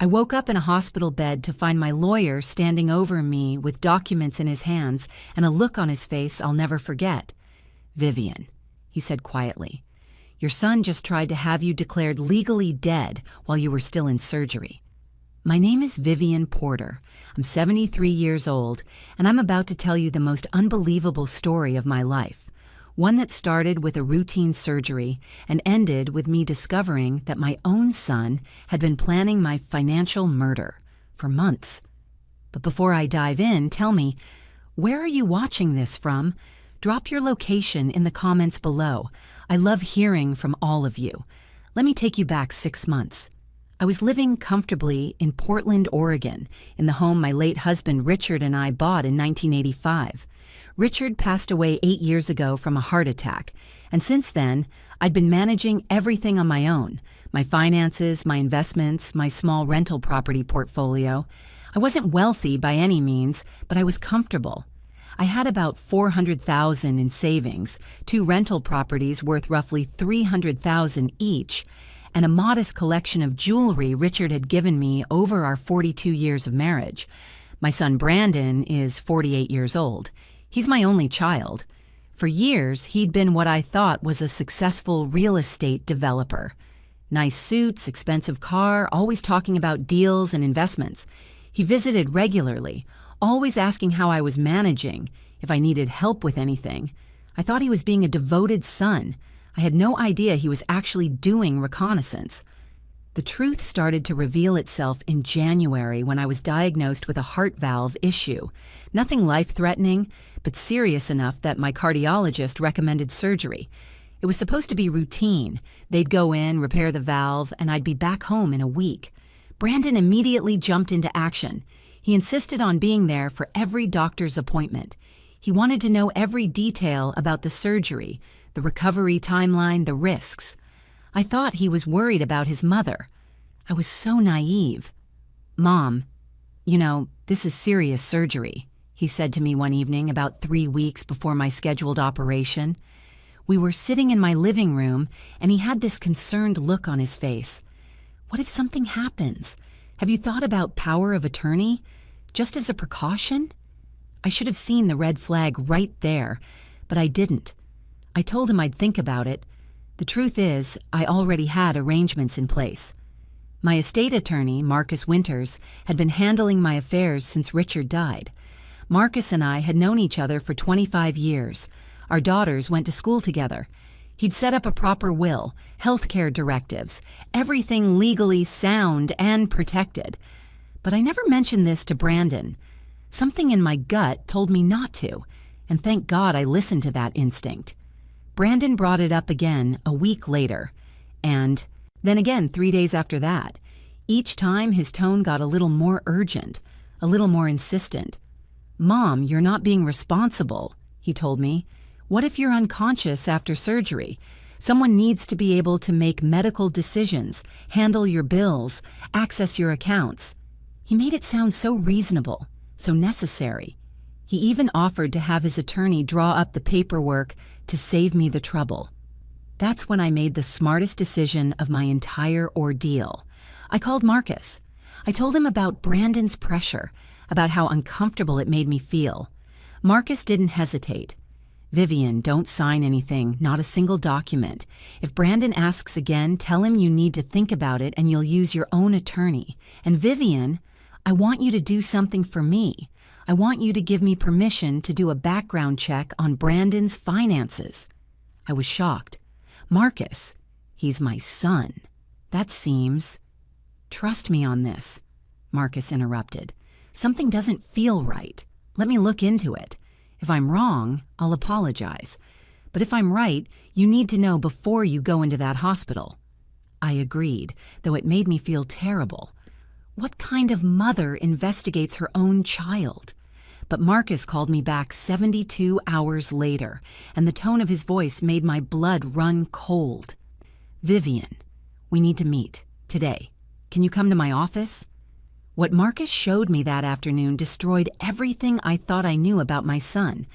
I woke up in a hospital bed to find my lawyer standing over me with documents in his hands and a look on his face I'll never forget. "Vivian," he said quietly, "your son just tried to have you declared legally dead while you were still in surgery." My name is Vivian Porter. I'm 73 years old, and I'm about to tell you the most unbelievable story of my life. One that started with a routine surgery and ended with me discovering that my own son had been planning my financial murder for months. But before I dive in, tell me, where are you watching this from? Drop your location in the comments below. I love hearing from all of you. Let me take you back 6 months. I was living comfortably in Portland, Oregon, in the home my late husband Richard and I bought in 1985. Richard passed away 8 years ago from a heart attack, and since then, I'd been managing everything on my own: my finances, my investments, my small rental property portfolio. I wasn't wealthy by any means, but I was comfortable. I had about $400,000 in savings, 2 rental properties worth roughly $300,000 each, and a modest collection of jewelry Richard had given me over our 42 years of marriage. My son Brandon is 48 years old. He's my only child. For years, he'd been what I thought was a successful real estate developer. Nice suits, expensive car, always talking about deals and investments. He visited regularly, always asking how I was managing, if I needed help with anything. I thought he was being a devoted son. I had no idea he was actually doing reconnaissance. The truth started to reveal itself in January when I was diagnosed with a heart valve issue. Nothing life-threatening, but serious enough that my cardiologist recommended surgery. It was supposed to be routine. They'd go in, repair the valve, and I'd be back home in a week. Brandon immediately jumped into action. He insisted on being there for every doctor's appointment. He wanted to know every detail about the surgery, the recovery timeline, the risks. I thought he was worried about his mother. I was so naive. "Mom, this is serious surgery," he said to me one evening about 3 weeks before my scheduled operation. We were sitting in my living room, and he had this concerned look on his face. "What if something happens? Have you thought about power of attorney? Just as a precaution?" I should have seen the red flag right there, but I didn't. I told him I'd think about it. The truth is, I already had arrangements in place. My estate attorney, Marcus Winters, had been handling my affairs since Richard died. Marcus and I had known each other for 25 years. Our daughters went to school together. He'd set up a proper will, healthcare directives, everything legally sound and protected. But I never mentioned this to Brandon. Something in my gut told me not to, and thank God I listened to that instinct. Brandon brought it up again a week later, and then again 3 days after that. Each time his tone got a little more urgent, a little more insistent. "Mom, you're not being responsible," he told me. "What if you're unconscious after surgery? Someone needs to be able to make medical decisions, handle your bills, access your accounts." He made it sound so reasonable, so necessary. He even offered to have his attorney draw up the paperwork to save me the trouble. That's when I made the smartest decision of my entire ordeal. I called Marcus. I told him about Brandon's pressure, about how uncomfortable it made me feel. Marcus didn't hesitate. "Vivian, don't sign anything, not a single document. If Brandon asks again, tell him you need to think about it and you'll use your own attorney. And Vivian, I want you to do something for me. I want you to give me permission to do a background check on Brandon's finances." I was shocked. "Marcus, he's my son. That seems—" "Trust me on this," Marcus interrupted. "Something doesn't feel right. Let me look into it. If I'm wrong, I'll apologize. But if I'm right, you need to know before you go into that hospital." I agreed, though it made me feel terrible. What kind of mother investigates her own child? But Marcus called me back 72 hours later, and the tone of his voice made my blood run cold. "Vivian, we need to meet, today. Can you come to my office?" What Marcus showed me that afternoon destroyed everything I thought I knew about my son.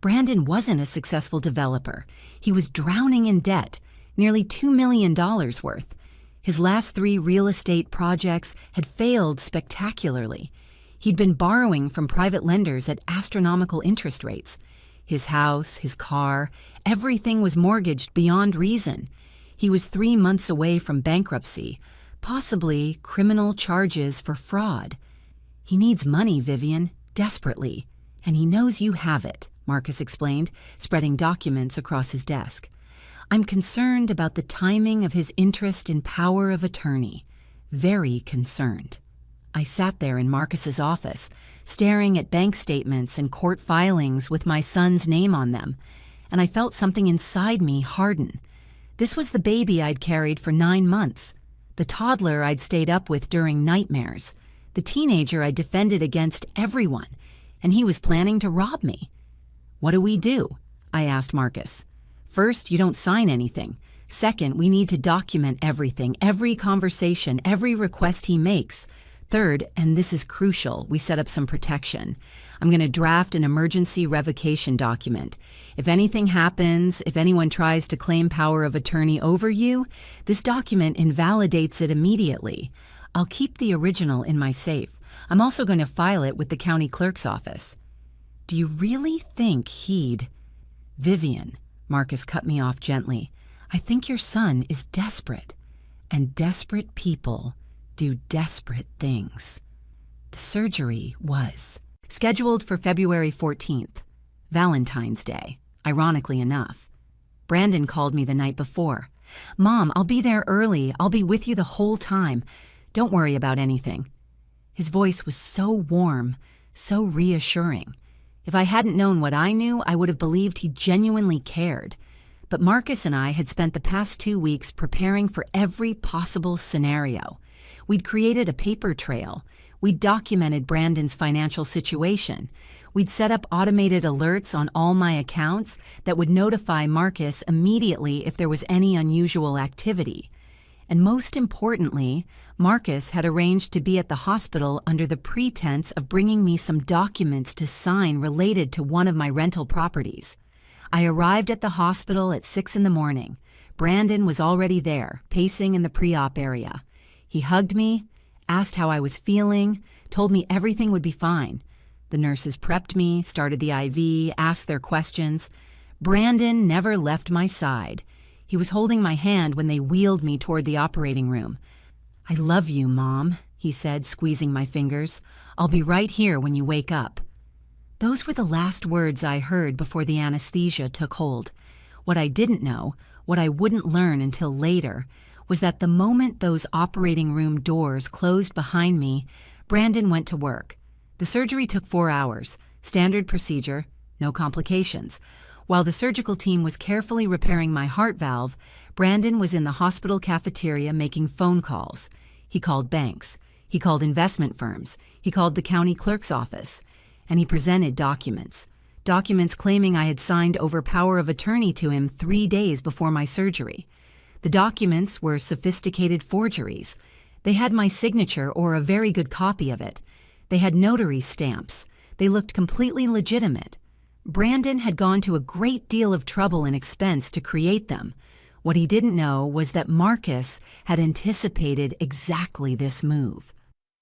Brandon wasn't a successful developer. He was drowning in debt, nearly $2 million worth. His last 3 real estate projects had failed spectacularly. He'd been borrowing from private lenders at astronomical interest rates. His house, his car, everything was mortgaged beyond reason. He was 3 months away from bankruptcy, possibly criminal charges for fraud. He needs money, Vivian, desperately, and he knows you have it, Marcus explained, spreading documents across his desk. I'm concerned about the timing of his interest in power of attorney. Very concerned. I sat there in Marcus's office, staring at bank statements and court filings with my son's name on them, and I felt something inside me harden. This was the baby I'd carried for 9 months, the toddler I'd stayed up with during nightmares, the teenager I defended against everyone, and he was planning to rob me. What do we do? I asked Marcus. First, you don't sign anything. Second, we need to document everything, every conversation, every request he makes. Third, and this is crucial, we set up some protection. I'm going to draft an emergency revocation document. If anything happens, if anyone tries to claim power of attorney over you, this document invalidates it immediately. I'll keep the original in my safe. I'm also going to file it with the county clerk's office. Do you really think he'd... Vivian, Marcus cut me off gently. I think your son is desperate, and desperate people do desperate things. The surgery was scheduled for February 14th, Valentine's Day, ironically enough. Brandon called me the night before. Mom, I'll be there early. I'll be with you the whole time. Don't worry about anything. His voice was so warm, so reassuring. If I hadn't known what I knew, I would have believed he genuinely cared. But Marcus and I had spent the past 2 weeks preparing for every possible scenario. We'd created a paper trail. We'd documented Brandon's financial situation. We'd set up automated alerts on all my accounts that would notify Marcus immediately if there was any unusual activity. And most importantly, Marcus had arranged to be at the hospital under the pretense of bringing me some documents to sign related to one of my rental properties. I arrived at the hospital at 6 a.m. Brandon was already there, pacing in the pre-op area. He hugged me, asked how I was feeling, told me everything would be fine. The nurses prepped me, started the IV, asked their questions. Brandon never left my side. He was holding my hand when they wheeled me toward the operating room. I love you, Mom, he said, squeezing my fingers. I'll be right here when you wake up. Those were the last words I heard before the anesthesia took hold. What I didn't know, what I wouldn't learn until later, was that the moment those operating room doors closed behind me, Brandon went to work. The surgery took 4 hours, standard procedure, no complications. While the surgical team was carefully repairing my heart valve, Brandon was in the hospital cafeteria making phone calls. He called banks. He called investment firms. He called the county clerk's office. And he presented documents. Documents claiming I had signed over power of attorney to him 3 days before my surgery. The documents were sophisticated forgeries. They had my signature or a very good copy of it. They had notary stamps. They looked completely legitimate. Brandon had gone to a great deal of trouble and expense to create them. What he didn't know was that Marcus had anticipated exactly this move.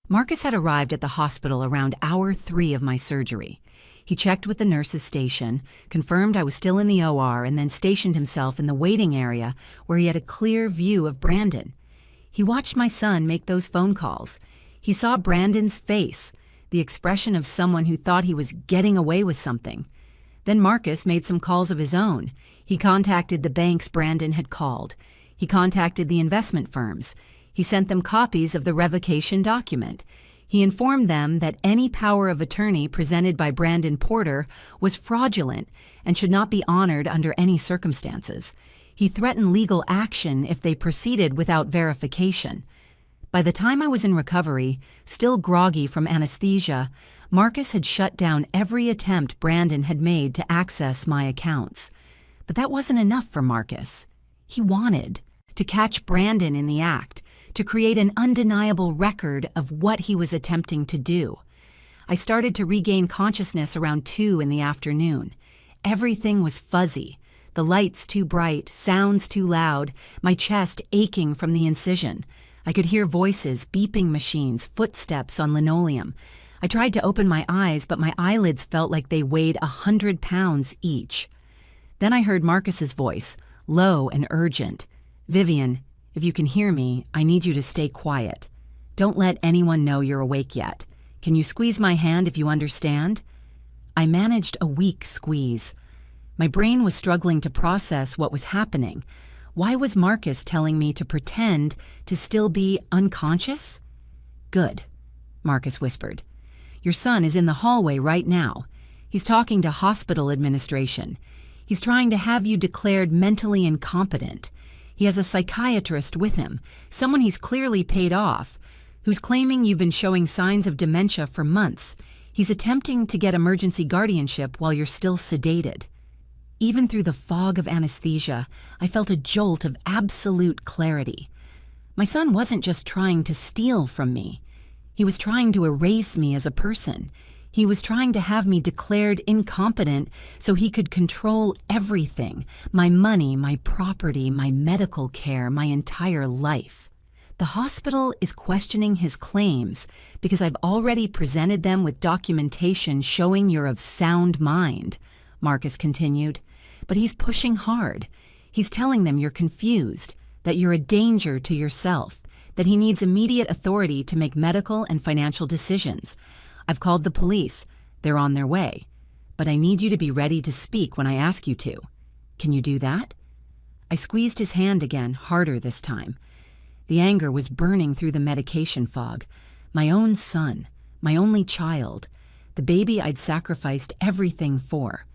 Marcus had arrived at the hospital around hour 3 of my surgery. He checked with the nurses' station, confirmed I was still in the OR, and then stationed himself in the waiting area where he had a clear view of Brandon. He watched my son make those phone calls. He saw Brandon's face, the expression of someone who thought he was getting away with something. Then Marcus made some calls of his own. He contacted the banks Brandon had called. He contacted the investment firms. He sent them copies of the revocation document. He informed them that any power of attorney presented by Brandon Porter was fraudulent and should not be honored under any circumstances. He threatened legal action if they proceeded without verification. By the time I was in recovery, still groggy from anesthesia, Marcus had shut down every attempt Brandon had made to access my accounts. But that wasn't enough for Marcus. He wanted to catch Brandon in the act, to create an undeniable record of what he was attempting to do. I started to regain consciousness around 2 in the afternoon. Everything was fuzzy. The lights too bright, sounds too loud, my chest aching from the incision. I could hear voices, beeping machines, footsteps on linoleum. I tried to open my eyes, but my eyelids felt like they weighed 100 pounds each. Then I heard Marcus's voice, low and urgent. "Vivian, if you can hear me, I need you to stay quiet. Don't let anyone know you're awake yet. Can you squeeze my hand if you understand?" I managed a weak squeeze. My brain was struggling to process what was happening. Why was Marcus telling me to pretend to still be unconscious? "Good," Marcus whispered. "Your son is in the hallway right now. He's talking to hospital administration. He's trying to have you declared mentally incompetent. He has a psychiatrist with him, someone he's clearly paid off, who's claiming you've been showing signs of dementia for months. He's attempting to get emergency guardianship while you're still sedated." Even through the fog of anesthesia, I felt a jolt of absolute clarity. My son wasn't just trying to steal from me. He was trying to erase me as a person. He was trying to have me declared incompetent so he could control everything: my money, my property, my medical care, my entire life. "The hospital is questioning his claims because I've already presented them with documentation showing you're of sound mind," Marcus continued. "But he's pushing hard. He's telling them you're confused, that you're a danger to yourself, that he needs immediate authority to make medical and financial decisions. I've called the police. They're on their way. But I need you to be ready to speak when I ask you to. Can you do that?" I squeezed his hand again, harder this time. The anger was burning through the medication fog. My own son, my only child, the baby I'd sacrificed everything for.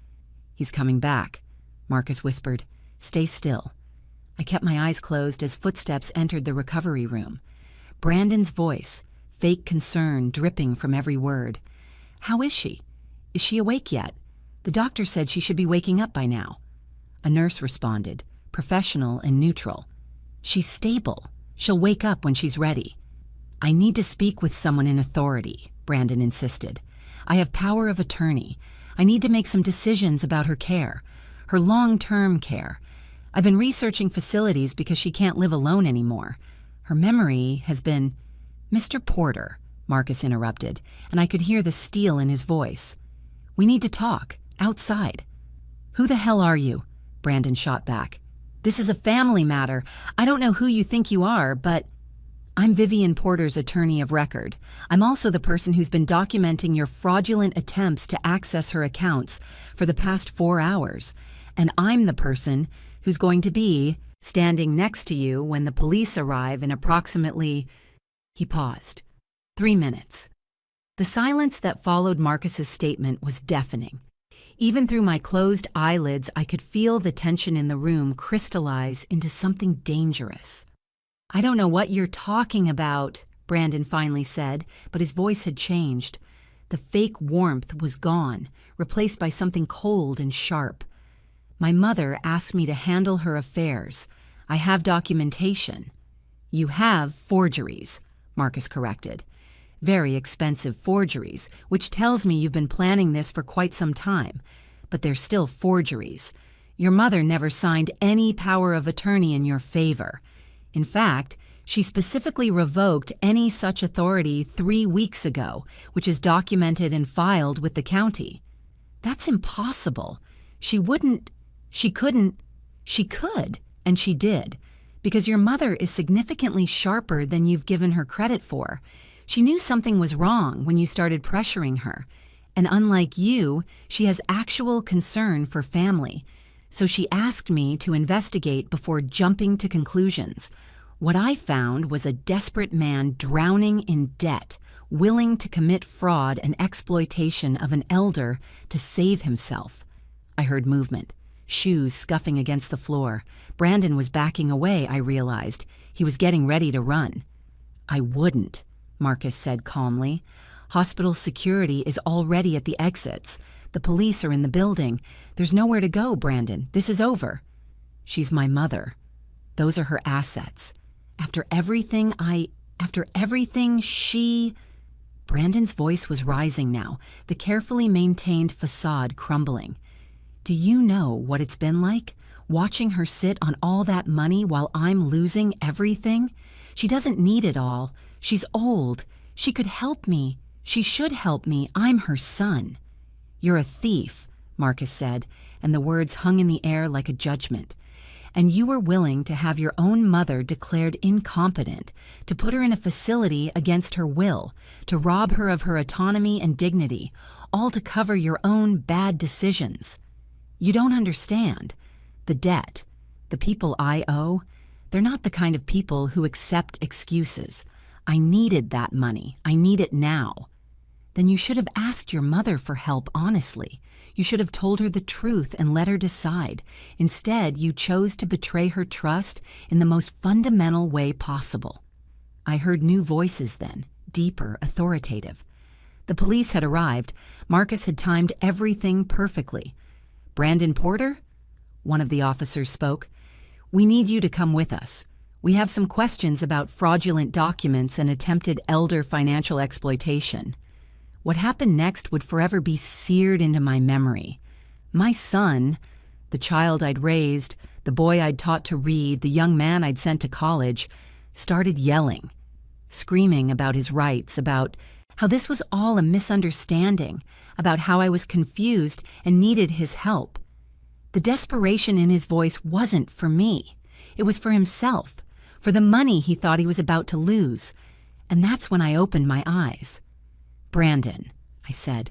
"He's coming back," Marcus whispered. "Stay still." I kept my eyes closed as footsteps entered the recovery room. Brandon's voice, fake concern dripping from every word. "How is she? Is she awake yet? The doctor said she should be waking up by now." A nurse responded, professional and neutral. "She's stable. She'll wake up when she's ready." "I need to speak with someone in authority," Brandon insisted. "I have power of attorney. I need to make some decisions about her care, her long-term care. I've been researching facilities because she can't live alone anymore. Her memory has been—" "Mr. Porter," Marcus interrupted, and I could hear the steel in his voice. "We need to talk, outside." "Who the hell are you?" Brandon shot back. "This is a family matter. I don't know who you think you are, but—" "I'm Vivian Porter's attorney of record. I'm also the person who's been documenting your fraudulent attempts to access her accounts for the past 4 hours. And I'm the person who's going to be standing next to you when the police arrive in approximately—" He paused. 3 minutes. The silence that followed Marcus's statement was deafening. Even through my closed eyelids, I could feel the tension in the room crystallize into something dangerous. "I don't know what you're talking about," Brandon finally said, but his voice had changed. The fake warmth was gone, replaced by something cold and sharp. "My mother asked me to handle her affairs. I have documentation." "You have forgeries," Marcus corrected. "Very expensive forgeries, which tells me you've been planning this for quite some time. But they're still forgeries. Your mother never signed any power of attorney in your favor. In fact, she specifically revoked any such authority 3 weeks ago, which is documented and filed with the county." "That's impossible. She couldn't, and she did, because your mother is significantly sharper than you've given her credit for. She knew something was wrong when you started pressuring her, and unlike you, she has actual concern for family. So she asked me to investigate before jumping to conclusions. What I found was a desperate man drowning in debt, willing to commit fraud and exploitation of an elder to save himself." I heard movement, shoes scuffing against the floor. Brandon was backing away, I realized. He was getting ready to run. "I wouldn't," Marcus said calmly. "Hospital security is already at the exits. The police are in the building. There's nowhere to go, Brandon. This is over." "She's my mother. Those are her assets. After everything she—" Brandon's voice was rising now, the carefully maintained facade crumbling. "Do you know what it's been like? Watching her sit on all that money while I'm losing everything? She doesn't need it all. She's old. She could help me. She should help me. I'm her son." "You're a thief," Marcus said, and the words hung in the air like a judgment. "And you were willing to have your own mother declared incompetent, to put her in a facility against her will, to rob her of her autonomy and dignity, all to cover your own bad decisions. You don't understand. The debt, the people I owe, they're not the kind of people who accept excuses. I needed that money. I need it now." "Then you should have asked your mother for help honestly. You should have told her the truth and let her decide. Instead, you chose to betray her trust in the most fundamental way possible." I heard new voices then, deeper, authoritative. The police had arrived. Marcus had timed everything perfectly. "Brandon Porter?" One of the officers spoke. "We need you to come with us. We have some questions about fraudulent documents and attempted elder financial exploitation." What happened next would forever be seared into my memory. My son, the child I'd raised, the boy I'd taught to read, the young man I'd sent to college, started yelling, screaming about his rights, about how this was all a misunderstanding, about how I was confused and needed his help. The desperation in his voice wasn't for me. It was for himself, for the money he thought he was about to lose. And that's when I opened my eyes. "Brandon," I said,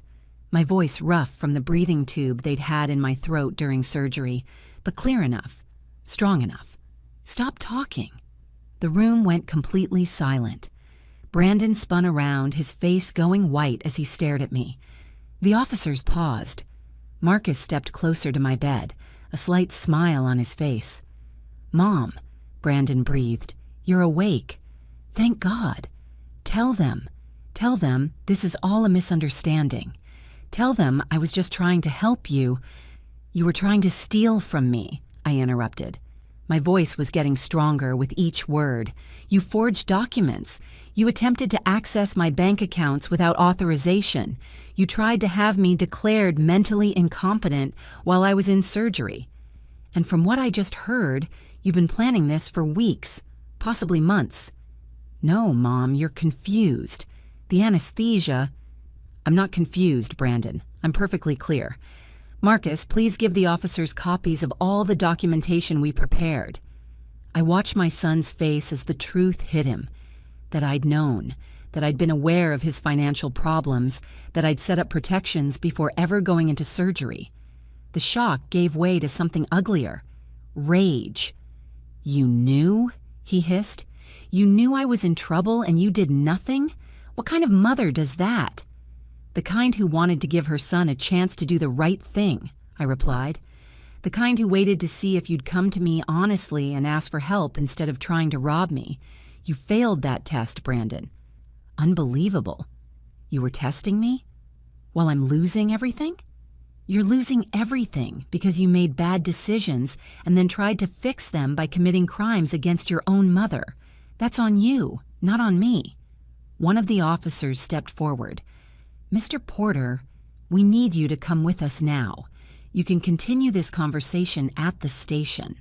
my voice rough from the breathing tube they'd had in my throat during surgery, but clear enough, strong enough. "Stop talking." The room went completely silent. Brandon spun around, his face going white as he stared at me. The officers paused. Marcus stepped closer to my bed, a slight smile on his face. "Mom," Brandon breathed, "you're awake. Thank God. Tell them this is all a misunderstanding. Tell them I was just trying to help you." "You were trying to steal from me," I interrupted. My voice was getting stronger with each word. "You forged documents. You attempted to access my bank accounts without authorization. You tried to have me declared mentally incompetent while I was in surgery. And from what I just heard, you've been planning this for weeks, possibly months." "No, Mom, you're confused. The anesthesia—" "I'm not confused, Brandon. I'm perfectly clear. Marcus, please give the officers copies of all the documentation we prepared." I watched my son's face as the truth hit him, that I'd known, that I'd been aware of his financial problems, that I'd set up protections before ever going into surgery. The shock gave way to something uglier. Rage. "You knew?" he hissed. "You knew I was in trouble and you did nothing? What kind of mother does that?" "The kind who wanted to give her son a chance to do the right thing," I replied. "The kind who waited to see if you'd come to me honestly and ask for help instead of trying to rob me. You failed that test, Brandon." "Unbelievable. You were testing me? While I'm losing everything?" "You're losing everything because you made bad decisions and then tried to fix them by committing crimes against your own mother. That's on you, not on me." One of the officers stepped forward. "Mr. Porter, we need you to come with us now. You can continue this conversation at the station."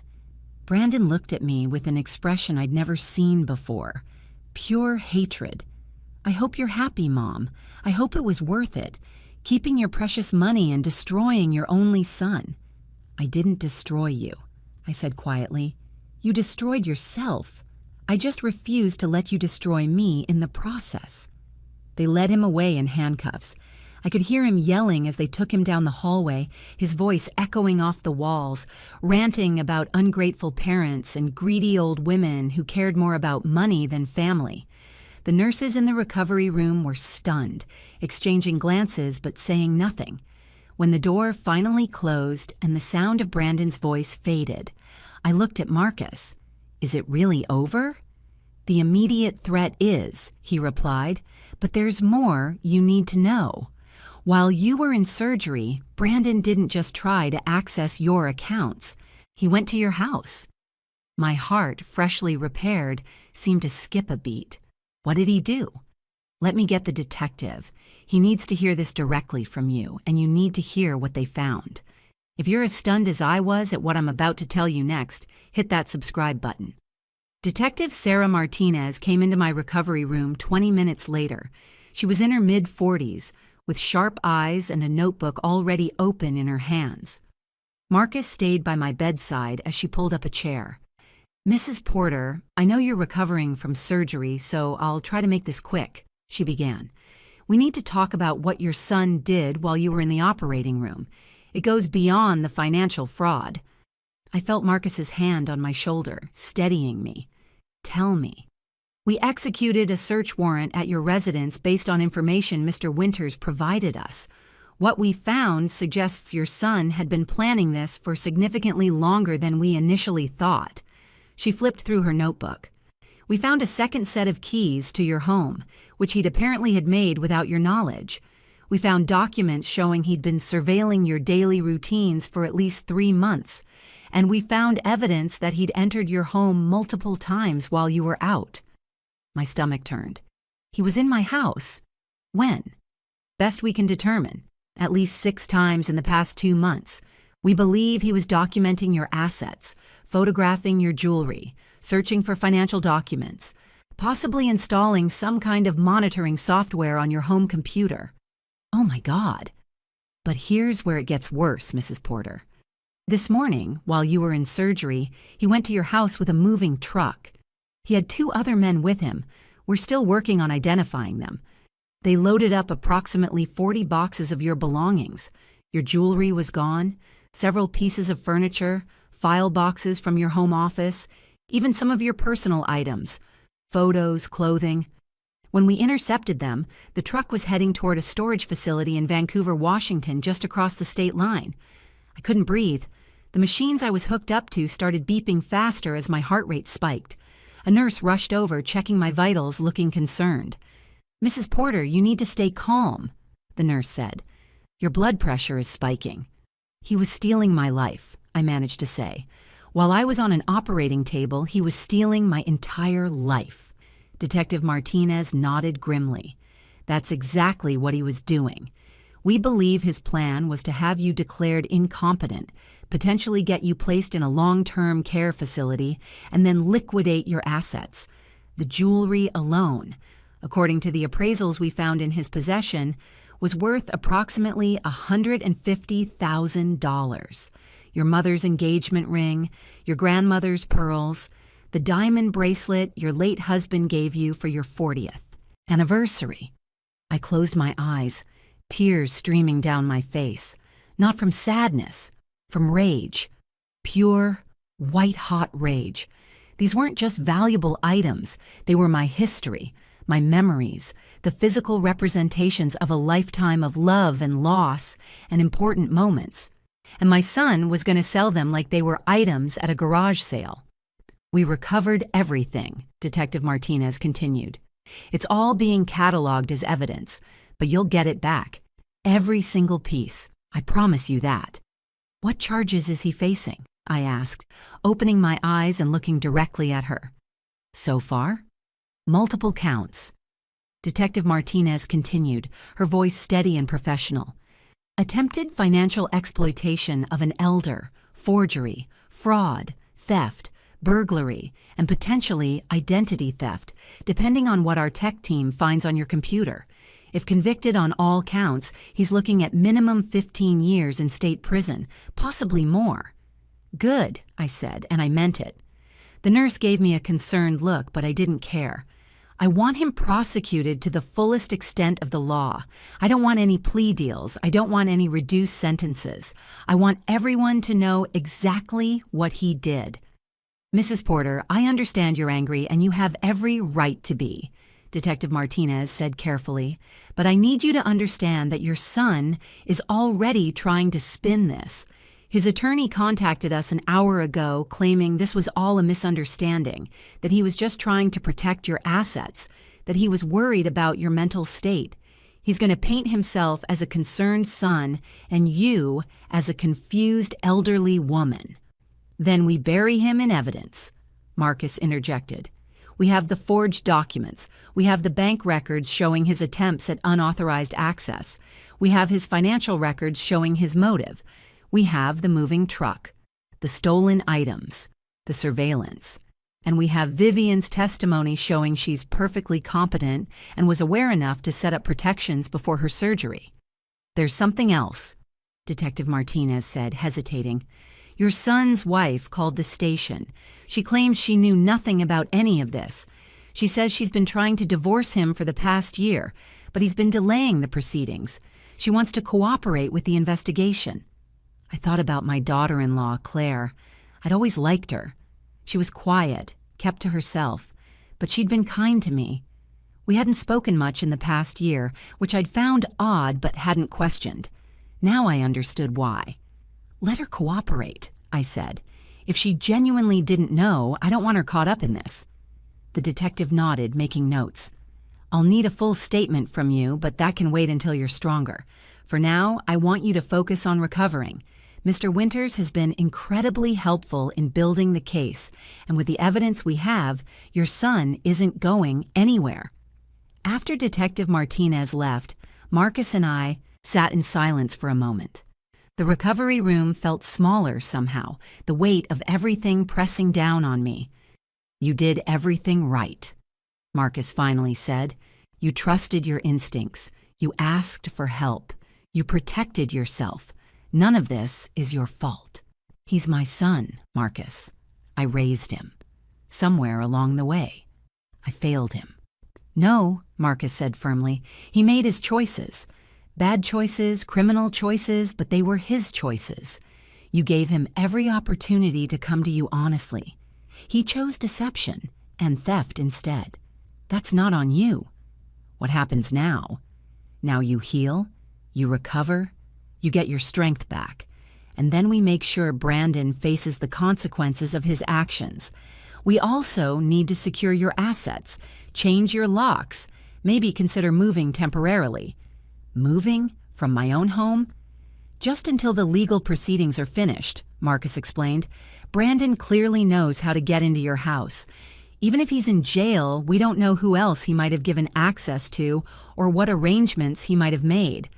Brandon looked at me with an expression I'd never seen before. Pure hatred. "I hope you're happy, Mom. I hope it was worth it. Keeping your precious money and destroying your only son." "I didn't destroy you," I said quietly. "You destroyed yourself. I just refused to let you destroy me in the process." They led him away in handcuffs. I could hear him yelling as they took him down the hallway, his voice echoing off the walls, ranting about ungrateful parents and greedy old women who cared more about money than family. The nurses in the recovery room were stunned, exchanging glances but saying nothing. When the door finally closed and the sound of Brandon's voice faded, I looked at Marcus. "Is it really over?" "The immediate threat is," he replied, "but there's more you need to know. While you were in surgery, Brandon didn't just try to access your accounts. He went to your house." My heart, freshly repaired, seemed to skip a beat. "What did he do?" "Let me get the detective. He needs to hear this directly from you, and you need to hear what they found." If you're as stunned as I was at what I'm about to tell you next, hit that subscribe button. Detective Sarah Martinez came into my recovery room 20 minutes later. She was in her mid-40s, with sharp eyes and a notebook already open in her hands. Marcus stayed by my bedside as she pulled up a chair. "Mrs. Porter, I know you're recovering from surgery, so I'll try to make this quick," she began. "We need to talk about what your son did while you were in the operating room. It goes beyond the financial fraud." I felt Marcus's hand on my shoulder, steadying me. "Tell me." "We executed a search warrant at your residence based on information Mr. Winters provided us. What we found suggests your son had been planning this for significantly longer than we initially thought." She flipped through her notebook. "We found a second set of keys to your home, which he'd apparently had made without your knowledge. We found documents showing he'd been surveilling your daily routines for at least 3 months, and we found evidence that he'd entered your home multiple times while you were out." My stomach turned. "He was in my house? When?" "Best we can determine. At least 6 times in the past 2 months. We believe he was documenting your assets, photographing your jewelry, searching for financial documents, possibly installing some kind of monitoring software on your home computer." "Oh my God." "But here's where it gets worse, Mrs. Porter. This morning, while you were in surgery, he went to your house with a moving truck. He had 2 other men with him. We're still working on identifying them. They loaded up approximately 40 boxes of your belongings. Your jewelry was gone, several pieces of furniture, file boxes from your home office, even some of your personal items, photos, clothing. When we intercepted them, the truck was heading toward a storage facility in Vancouver, Washington, just across the state line. I couldn't breathe. The machines I was hooked up to started beeping faster as my heart rate spiked. A nurse rushed over, checking my vitals, looking concerned. "Mrs. Porter, you need to stay calm," the nurse said. "Your blood pressure is spiking." "He was stealing my life," I managed to say. "While I was on an operating table, he was stealing my entire life." Detective Martinez nodded grimly. "That's exactly what he was doing. We believe his plan was to have you declared incompetent, potentially get you placed in a long-term care facility, and then liquidate your assets. The jewelry alone, according to the appraisals we found in his possession, was worth approximately $150,000. Your mother's engagement ring, your grandmother's pearls, the diamond bracelet your late husband gave you for your 40th anniversary." I closed my eyes, tears streaming down my face, not from sadness, from rage. Pure, white-hot rage. These weren't just valuable items, they were my history, my memories, the physical representations of a lifetime of love and loss and important moments. And my son was going to sell them like they were items at a garage sale. "We recovered everything," Detective Martinez continued. "It's all being cataloged as evidence, but you'll get it back. Every single piece. I promise you that." "What charges is he facing?" I asked, opening my eyes and looking directly at her. "So far? Multiple counts." Detective Martinez continued, her voice steady and professional. "Attempted financial exploitation of an elder, forgery, fraud, theft, burglary, and potentially identity theft, depending on what our tech team finds on your computer. If convicted on all counts, he's looking at minimum 15 years in state prison, possibly more." "Good," I said, and I meant it. The nurse gave me a concerned look, but I didn't care. "I want him prosecuted to the fullest extent of the law. I don't want any plea deals. I don't want any reduced sentences. I want everyone to know exactly what he did." "Mrs. Porter, I understand you're angry and you have every right to be," Detective Martinez said carefully, "but I need you to understand that your son is already trying to spin this. His attorney contacted us an hour ago claiming this was all a misunderstanding, that he was just trying to protect your assets, that he was worried about your mental state. He's going to paint himself as a concerned son and you as a confused elderly woman." "Then we bury him in evidence," Marcus interjected. "We have the forged documents. We have the bank records showing his attempts at unauthorized access. We have his financial records showing his motive. We have the moving truck, the stolen items, the surveillance, and we have Vivian's testimony showing she's perfectly competent and was aware enough to set up protections before her surgery. There's something else, Detective Martinez said, hesitating. Your son's wife called the station. She claims she knew nothing about any of this. She says she's been trying to divorce him for the past year, but he's been delaying the proceedings. She wants to cooperate with the investigation. I thought about my daughter-in-law, Claire. I'd always liked her. She was quiet, kept to herself, but she'd been kind to me. We hadn't spoken much in the past year, which I'd found odd but hadn't questioned. Now I understood why. Let her cooperate, I said. If she genuinely didn't know, I don't want her caught up in this. The detective nodded, making notes. I'll need a full statement from you, but that can wait until you're stronger. For now, I want you to focus on recovering. Mr. Winters has been incredibly helpful in building the case, and with the evidence we have, your son isn't going anywhere. After Detective Martinez left, Marcus and I sat in silence for a moment. The recovery room felt smaller somehow, the weight of everything pressing down on me. You did everything right, Marcus finally said. You trusted your instincts. You asked for help. You protected yourself. None of this is your fault. He's my son, Marcus. I raised him. Somewhere along the way, I failed him. No, Marcus said firmly. He made his choices. Bad choices, criminal choices, but they were his choices. You gave him every opportunity to come to you honestly. He chose deception and theft instead. That's not on you. What happens now? Now you heal, you recover, you get your strength back, and then we make sure Brandon faces the consequences of his actions. We also need to secure your assets, change your locks, maybe consider moving temporarily. Moving from my own home? Just until the legal proceedings are finished, Marcus explained. Brandon clearly knows how to get into your house. Even if he's in jail, we don't know who else he might have given access to or what arrangements he might have made.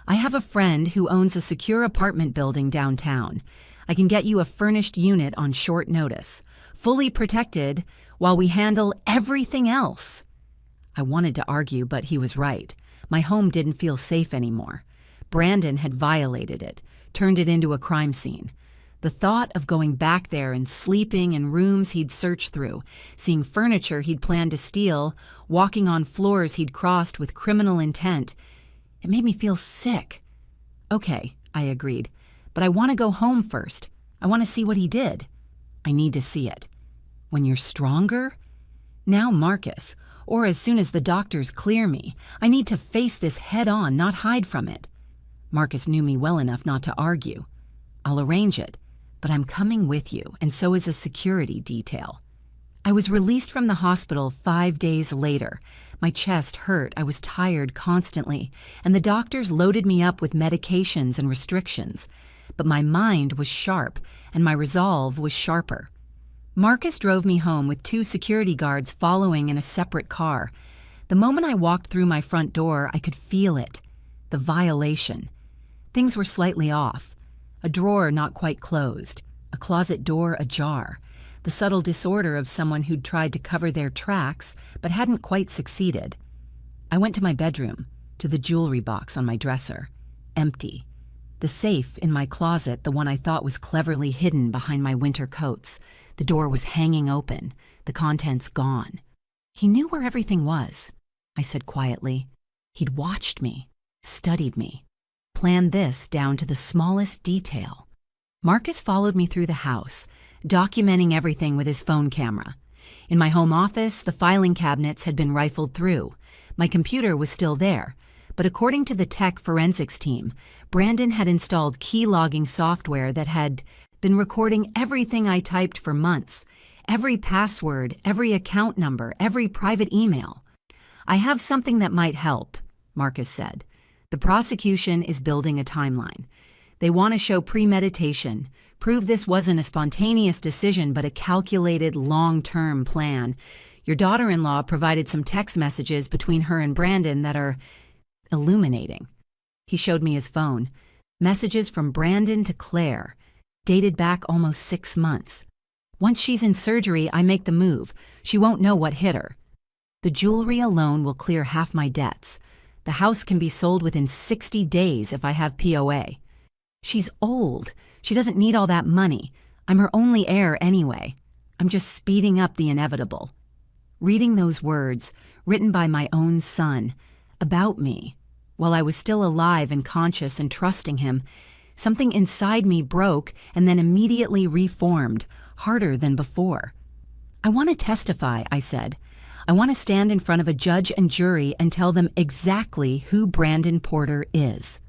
I have a friend who owns a secure apartment building downtown. I can get you a furnished unit on short notice, fully protected, while we handle everything else. I wanted to argue, but he was right. My home didn't feel safe anymore. Brandon had violated it, turned it into a crime scene. The thought of going back there and sleeping in rooms he'd searched through, seeing furniture he'd planned to steal, walking on floors he'd crossed with criminal intent, it made me feel sick. Okay, I agreed, but I want to go home first. I want to see what he did. I need to see it. When you're stronger? Now, Marcus, or as soon as the doctors clear me. I need to face this head on, not hide from it. Marcus knew me well enough not to argue. I'll arrange it, but I'm coming with you, and so is a security detail. I was released from the hospital 5 days later. My chest hurt, I was tired constantly, and the doctors loaded me up with medications and restrictions. But my mind was sharp, and my resolve was sharper. Marcus drove me home with 2 security guards following in a separate car. The moment I walked through my front door, I could feel it. The violation. Things were slightly off. A drawer not quite closed. A closet door ajar. The subtle disorder of someone who'd tried to cover their tracks but hadn't quite succeeded. I went to my bedroom, to the jewelry box on my dresser. Empty. The safe in my closet, the one I thought was cleverly hidden behind my winter coats. The door was hanging open, the contents gone. He knew where everything was, I said quietly. He'd watched me, studied me, planned this down to the smallest detail. Marcus followed me through the house, documenting everything with his phone camera. In my home office, the filing cabinets had been rifled through. My computer was still there, but according to the tech forensics team, Brandon had installed key logging software that had been recording everything I typed for months, every password, every account number, every private email. I have something that might help, Marcus said. The prosecution is building a timeline. They want to show premeditation, prove this wasn't a spontaneous decision but a calculated long-term plan. Your daughter-in-law provided some text messages between her and Brandon that are illuminating. He showed me his phone. Messages from Brandon to Claire, dated back almost 6 months. Once she's in surgery, I make the move. She won't know what hit her. The jewelry alone will clear half my debts. The house can be sold within 60 days if I have POA. She's old. She doesn't need all that money. I'm her only heir anyway. I'm just speeding up the inevitable. Reading those words, written by my own son, about me, while I was still alive and conscious and trusting him, something inside me broke and then immediately reformed, harder than before. I want to testify, I said. I want to stand in front of a judge and jury and tell them exactly who Brandon Porter is.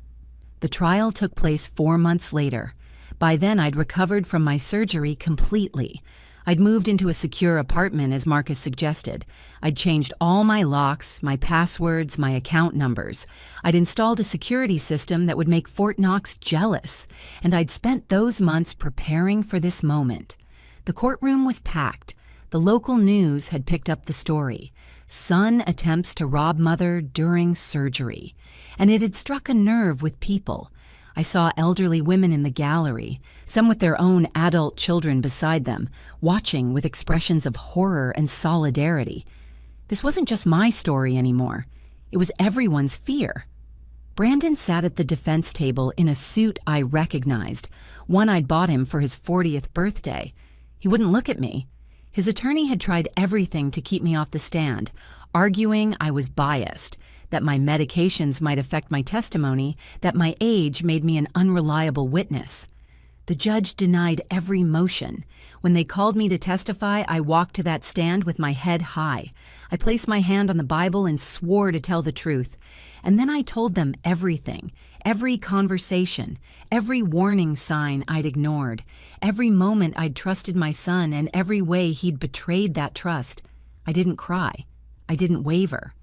The trial took place 4 months later. By then, I'd recovered from my surgery completely. I'd moved into a secure apartment, as Marcus suggested. I'd changed all my locks, my passwords, my account numbers. I'd installed a security system that would make Fort Knox jealous, and I'd spent those months preparing for this moment. The courtroom was packed. The local news had picked up the story. Son attempts to rob mother during surgery. And it had struck a nerve with people. I saw elderly women in the gallery, some with their own adult children beside them, watching with expressions of horror and solidarity. This wasn't just my story anymore. It was everyone's fear. Brandon sat at the defense table in a suit I recognized, one I'd bought him for his 40th birthday. He wouldn't look at me. His attorney had tried everything to keep me off the stand, arguing I was biased, that my medications might affect my testimony, that my age made me an unreliable witness. The judge denied every motion. When they called me to testify, I walked to that stand with my head high. I placed my hand on the Bible and swore to tell the truth. And then I told them everything, every conversation, every warning sign I'd ignored, every moment I'd trusted my son, and every way he'd betrayed that trust. I didn't cry. I didn't waver.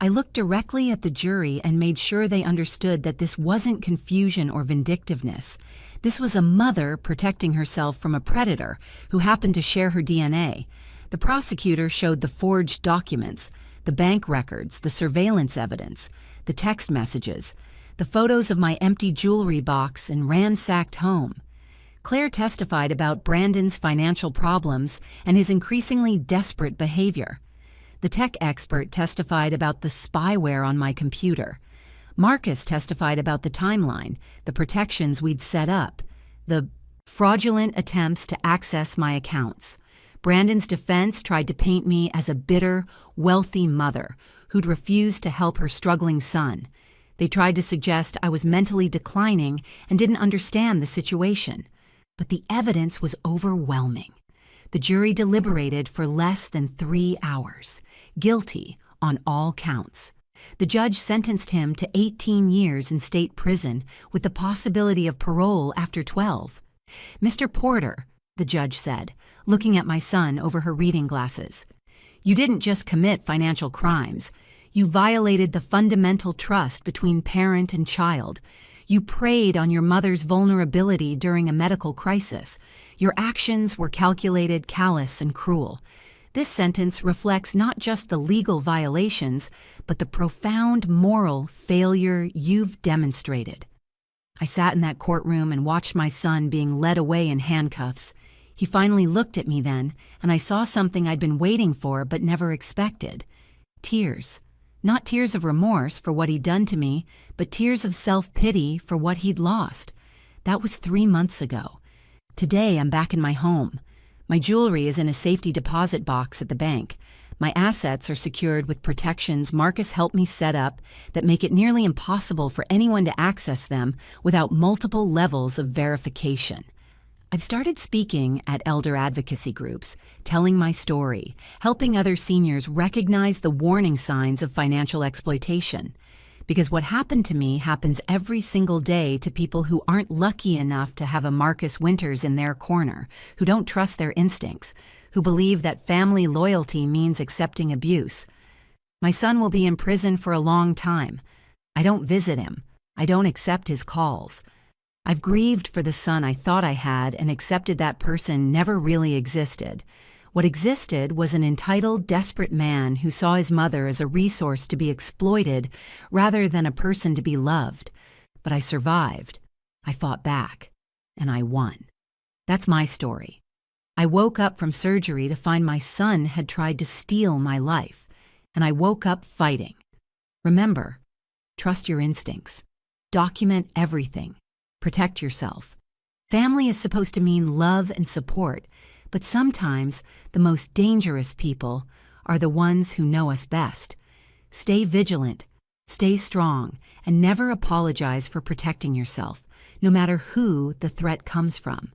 I looked directly at the jury and made sure they understood that this wasn't confusion or vindictiveness. This was a mother protecting herself from a predator who happened to share her DNA. The prosecutor showed the forged documents, the bank records, the surveillance evidence, the text messages, the photos of my empty jewelry box and ransacked home. Claire testified about Brandon's financial problems and his increasingly desperate behavior. The tech expert testified about the spyware on my computer. Marcus testified about the timeline, the protections we'd set up, the fraudulent attempts to access my accounts. Brandon's defense tried to paint me as a bitter, wealthy mother who'd refused to help her struggling son. They tried to suggest I was mentally declining and didn't understand the situation. But the evidence was overwhelming. The jury deliberated for less than 3 hours. Guilty on all counts. The judge sentenced him to 18 years in state prison with the possibility of parole after 12. "Mr. Porter," the judge said, looking at my son over her reading glasses, "you didn't just commit financial crimes. You violated the fundamental trust between parent and child. You preyed on your mother's vulnerability during a medical crisis. Your actions were calculated, callous, and cruel. This sentence reflects not just the legal violations, but the profound moral failure you've demonstrated." I sat in that courtroom and watched my son being led away in handcuffs. He finally looked at me then, and I saw something I'd been waiting for but never expected. Tears. Not tears of remorse for what he'd done to me, but tears of self-pity for what he'd lost. That was 3 months ago. Today, I'm back in my home. My jewelry is in a safety deposit box at the bank. My assets are secured with protections Marcus helped me set up that make it nearly impossible for anyone to access them without multiple levels of verification. I've started speaking at elder advocacy groups, telling my story, helping other seniors recognize the warning signs of financial exploitation. Because what happened to me happens every single day to people who aren't lucky enough to have a Marcus Winters in their corner, who don't trust their instincts, who believe that family loyalty means accepting abuse. My son will be in prison for a long time. I don't visit him. I don't accept his calls. I've grieved for the son I thought I had and accepted that person never really existed. What existed was an entitled, desperate man who saw his mother as a resource to be exploited rather than a person to be loved. But I survived. I fought back, and I won. That's my story. I woke up from surgery to find my son had tried to steal my life, and I woke up fighting. Remember, trust your instincts. Document everything. Protect yourself. Family is supposed to mean love and support, but sometimes the most dangerous people are the ones who know us best. Stay vigilant, stay strong, and never apologize for protecting yourself, no matter who the threat comes from.